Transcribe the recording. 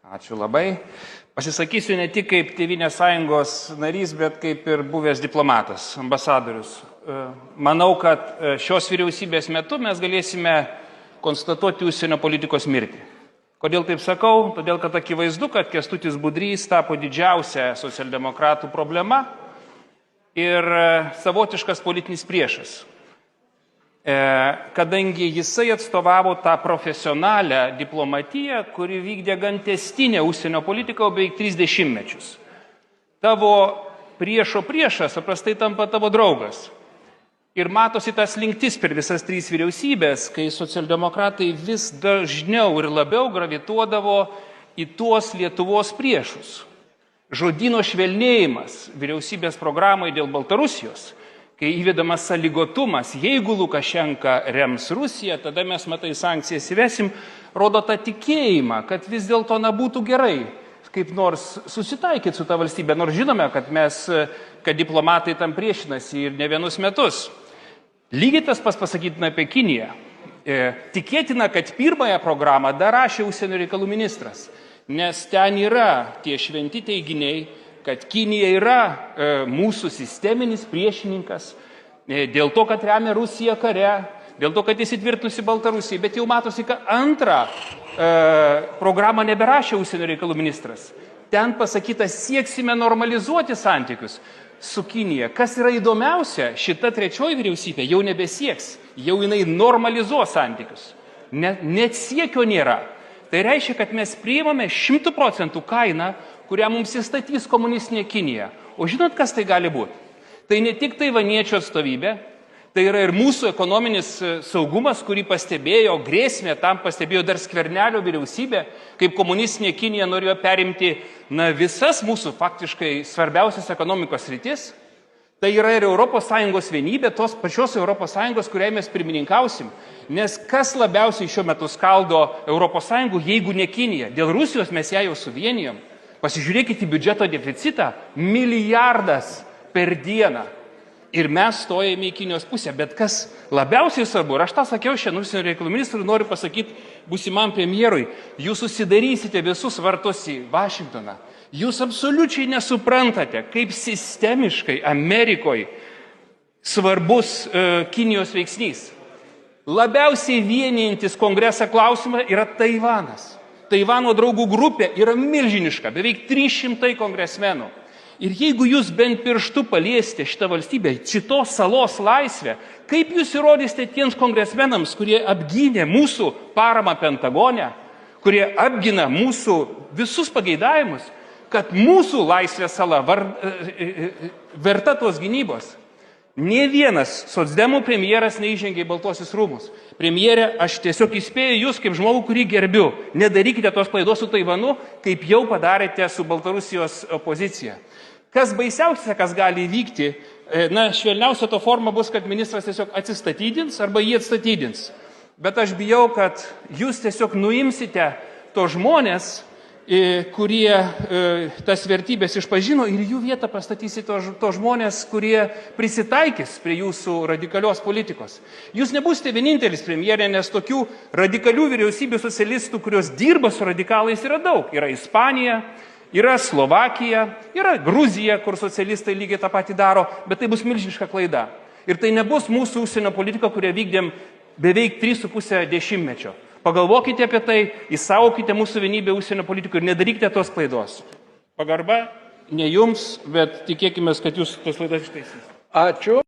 Ačiū labai. Pasisakysiu ne tik kaip Tėvynės sąjungos narys, bet kaip ir buvęs diplomatas, ambasadorius. Manau, kad šios vyriausybės metu mes galėsime konstatuoti užsienio politikos mirtį. Kodėl taip sakau? Todėl, kad akivaizdu, kad Kęstutis Budrys tapo didžiausia socialdemokratų problema ir savotiškas politinis priešas. Kadangi jisai atstovavo tą profesionalią diplomatiją, kuri vykdė gan tęstinę užsienio politiką beveik 30 mečius. Tavo priešo priešas paprastai tampa tavo draugas. Ir matosi tas linktis per visas 3 vyriausybės, kai socialdemokratai vis dažniau ir labiau gravituodavo į tuos Lietuvos priešus. Žodyno švelnėjimas vyriausybės programoje dėl Baltarusijos, kai įvedamas sąlygotumas, jeigu Lukašenka rems Rusiją, tada mes sankcijas įvesim, rodo tą tikėjimą, kad vis dėlto būtų gerai kaip nors susitaikyti su ta valstybė, nors žinome, kad diplomatai tam priešinasi ir ne vienus metus. Lygiai tas pasakytina apie Kiniją. Tikėtina, kad pirmąją programą dar rašė užsienio reikalų ministras, nes ten yra tie šventi teiginiai, kad Kinija yra mūsų sisteminis priešininkas, dėl to, kad remia Rusiją kare, dėl to, kad įsitvirtinusi Baltarusijai, bet jau matosi, kad antrą programą neberašė užsienio reikalų ministras. Ten pasakyta, sieksime normalizuoti santykius su Kinija. Kas yra įdomiausia, šita trečioji vyriausybė jau nebesieks, jau jinai normalizuos santykius. Net siekio nėra. Tai reiškia, kad mes priimame 100% kainą, kurią mums įstatys komunistinė Kinija. O žinot, kas tai gali būti? Tai ne tik taivaniečių atstovybė, tai yra ir mūsų ekonominis saugumas, kurį pastebėjo, grėsmė tam pastebėjo dar Skvernelio vyriausybė, kaip komunistinė Kinija norėjo perimti visas mūsų faktiškai svarbiausias ekonomikos sritis. Tai yra ir ES vienybė, tos pačios ES, kuriai mes pirmininkausim. Nes kas labiausiai šiuo metu skaldo ES, jeigu ne Kinija? Dėl Rusijos mes ją jau suvienijom. Pasižiūrėkite į biudžeto deficitą – milijardas per dieną. Ir mes stojame į Kinijos pusę. Bet kas labiausiai svarbu, ir aš tą sakiau šiandien užsienio reikalų ministrui, noriu pasakyti būsimam premjerui, jūs susidarysite visus vartus į Vašingtoną. Jūs absoliučiai nesuprantate, kaip sistemiškai Amerikoje svarbus Kinijos veiksnys. Labiausiai vienijantis kongresą klausimą yra Taivanas. Taivano draugų grupė yra milžiniška, beveik 300 kongresmenų. Ir jeigu jūs bent pirštu paliesite šitą valstybę, šitos salos laisvę, kaip jūs įrodysite tiems kongresmenams, kurie apgynė mūsų paramą Pentagone, kurie apgina mūsų visus pageidavimus, kad mūsų laisvės sala verta tos gynybos. Nė vienas socdemų premjeras neįžengė į Baltuosius rūmus. Premjerė, aš tiesiog įspėju jūs kaip žmogų, kurį gerbiu. Nedarykite tos klaidos su Taivanu, kaip jau padarėte su Baltarusijos opozicija. Kas baisiausia, kas gali įvykti, švelniausia to forma bus, kad ministras tiesiog atsistatydins arba jį atstatydins. Bet aš bijau, kad jūs tiesiog nuimsite to žmonės, kurie tas vertybės išpažino ir jų vietą pastatysite to žmonės, kurie prisitaikys prie jūsų radikalios politikos. Jūs nebūsite vienintelis premjerė, nes tokių radikalių vyriausybių socialistų, kurios dirba su radikalais, yra daug. Yra Ispanija, yra Slovakija, yra Gruzija, kur socialistai lygiai tą patį daro, bet tai bus milžiniška klaida. Ir tai nebus mūsų užsienio politika, kurią vykdėm beveik 3,5 dešimtmečio. Pagalvokite apie tai, įsaugokite mūsų vienybę užsienio politikų ir nedarykite tos klaidos. Pagarba ne jums, bet tikėkime, kad jūs tos klaidas ištaisysite. Ačiū.